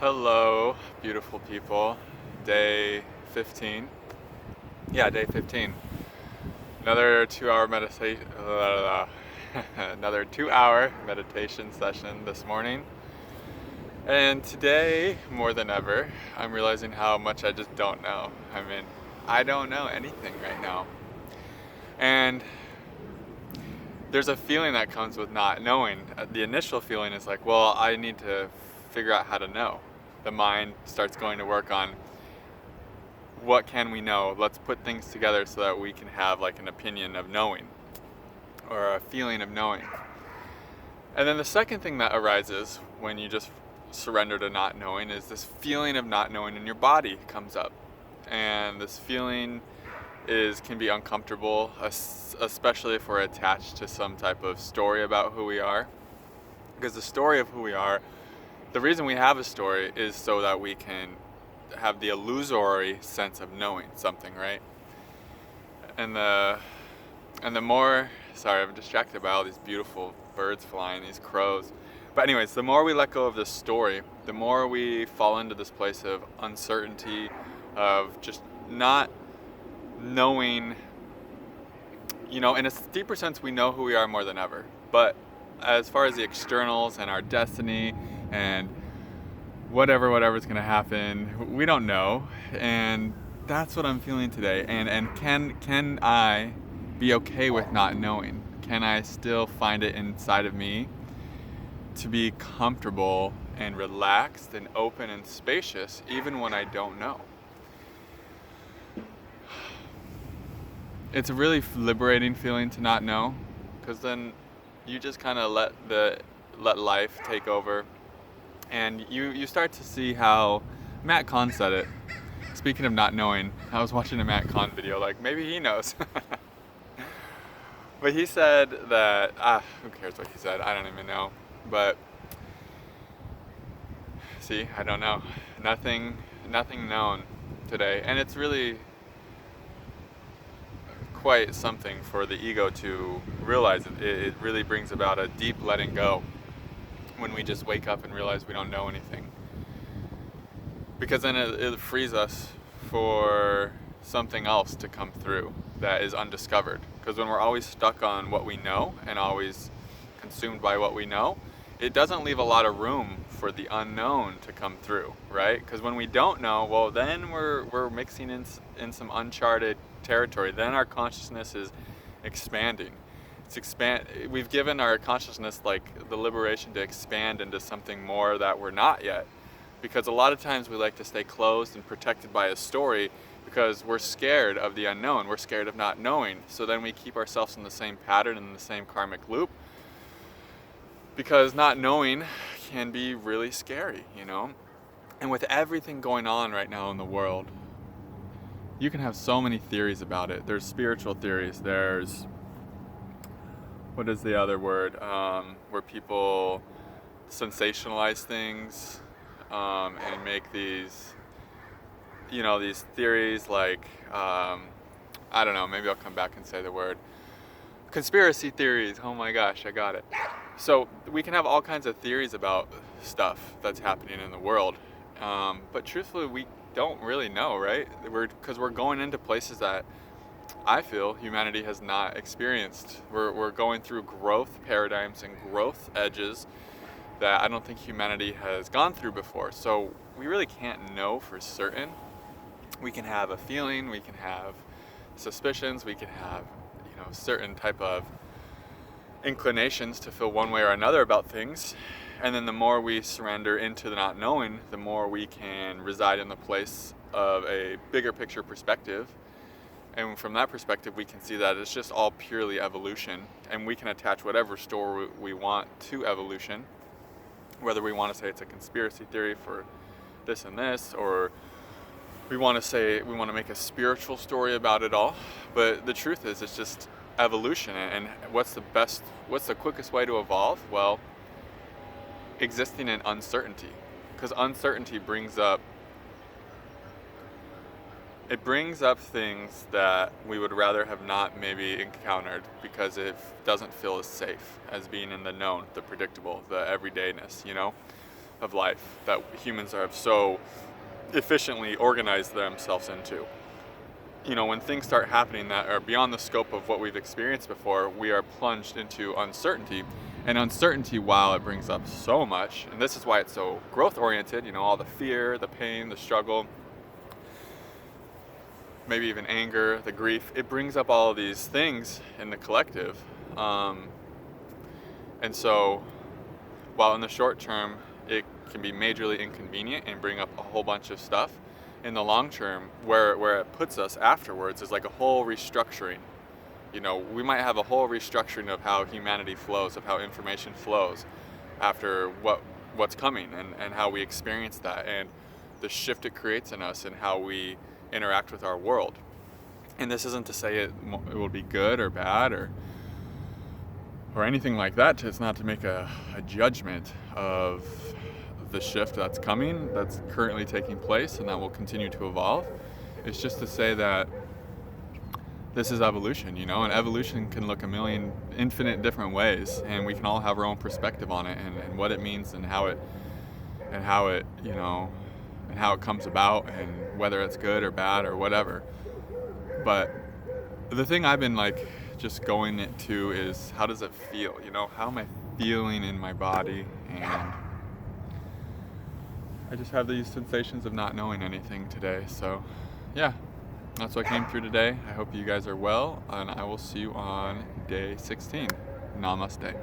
Hello, beautiful people. Day 15. Yeah, day 15. Another 2 hour meditation. Another 2 hour meditation session this morning. And today, more than ever, I'm realizing how much I just don't know. I don't know anything right now. And there's a feeling that comes with not knowing. The initial feeling is like, well, I need to figure out how to know. The mind starts going to work on what can we know? Let's put things together so that we can have like an opinion of knowing or a feeling of knowing. And then the second thing that arises when you just surrender to not knowing is this feeling of not knowing in your body comes up. And this feeling can be uncomfortable, especially if we're attached to some type of story about who we are. Because the story of who we are, the reason we have a story is so that we can have the illusory sense of knowing something, right? And the more, sorry, I'm distracted by all these beautiful birds flying, these crows. But anyways, the more we let go of this story, the more we fall into this place of uncertainty, of just not knowing, in a deeper sense, we know who we are more than ever. But as far as the externals and our destiny and whatever's going to happen, we don't know. And that's what I'm feeling today. And can I be okay with not knowing? Can I still find it inside of me to be comfortable and relaxed and open and spacious even when I don't know? It's a really liberating feeling to not know, because then you just kind of let life take over, and you start to see how Matt Kahn said it. Speaking of not knowing, I was watching a Matt Kahn video, like maybe he knows. But he said that, who cares what he said? I don't even know. But see, I don't know. Nothing known today. And it's really quite something for the ego to realize. It really brings about a deep letting go when we just wake up and realize we don't know anything. Because then it frees us for something else to come through that is undiscovered. Because when we're always stuck on what we know and always consumed by what we know, it doesn't leave a lot of room for the unknown to come through, right? Because when we don't know, well, then we're mixing in some uncharted territory. Then our consciousness is expanding. We've given our consciousness like the liberation to expand into something more that we're not yet. Because a lot of times we like to stay closed and protected by a story because we're scared of the unknown. We're scared of not knowing. So then we keep ourselves in the same pattern and the same karmic loop, because not knowing can be really scary, And with everything going on right now in the world, you can have so many theories about it. There's spiritual theories. There's, what is the other word? Where people sensationalize things and make these, these theories like, I don't know, maybe I'll come back and say the word. Conspiracy theories. Oh my gosh, I got it. So we can have all kinds of theories about stuff that's happening in the world. But truthfully, we don't really know, right? Because we're going into places that I feel humanity has not experienced. We're going through growth paradigms and growth edges that I don't think humanity has gone through before. So we really can't know for certain. We can have a feeling, we can have suspicions, we can have, certain type of inclinations to feel one way or another about things. And then the more we surrender into the not knowing, the more we can reside in the place of a bigger picture perspective. And from that perspective, we can see that it's just all purely evolution, and we can attach whatever story we want to evolution, whether we want to say it's a conspiracy theory for this and this, or we want to make a spiritual story about it all. But the truth is, it's just evolution. And what's the quickest way to evolve? Well, existing in uncertainty. Because uncertainty brings up things that we would rather have not maybe encountered, because it doesn't feel as safe as being in the known, the predictable, the everydayness, of life that humans have so efficiently organized themselves into. You know, when things start happening that are beyond the scope of what we've experienced before, we are plunged into uncertainty. And uncertainty, while it brings up so much, and this is why it's so growth oriented, you know, all the fear, the pain, the struggle, maybe even anger, the grief, it brings up all of these things in the collective. And so while in the short term it can be majorly inconvenient and bring up a whole bunch of stuff, in the long term, where it puts us afterwards is like a whole restructuring. You know, we might have a whole restructuring of how humanity flows, of how information flows after what's coming, and how we experience that, and the shift it creates in us and how we interact with our world. And this isn't to say it will be good or bad or anything like that. It's not to make a judgment of the shift that's coming, that's currently taking place, and that will continue to evolve. It's just to say that this is evolution, you know, and evolution can look a million infinite different ways, and we can all have our own perspective on it, and what it means, and how it you know, and how it comes about, and whether it's good or bad or whatever. But the thing I've been like just going to is, how does it feel? You know, how am I feeling in my body? And I just have these sensations of not knowing anything today. So yeah, that's what came through today. I hope you guys are well, and I will see you on day 16. Namaste.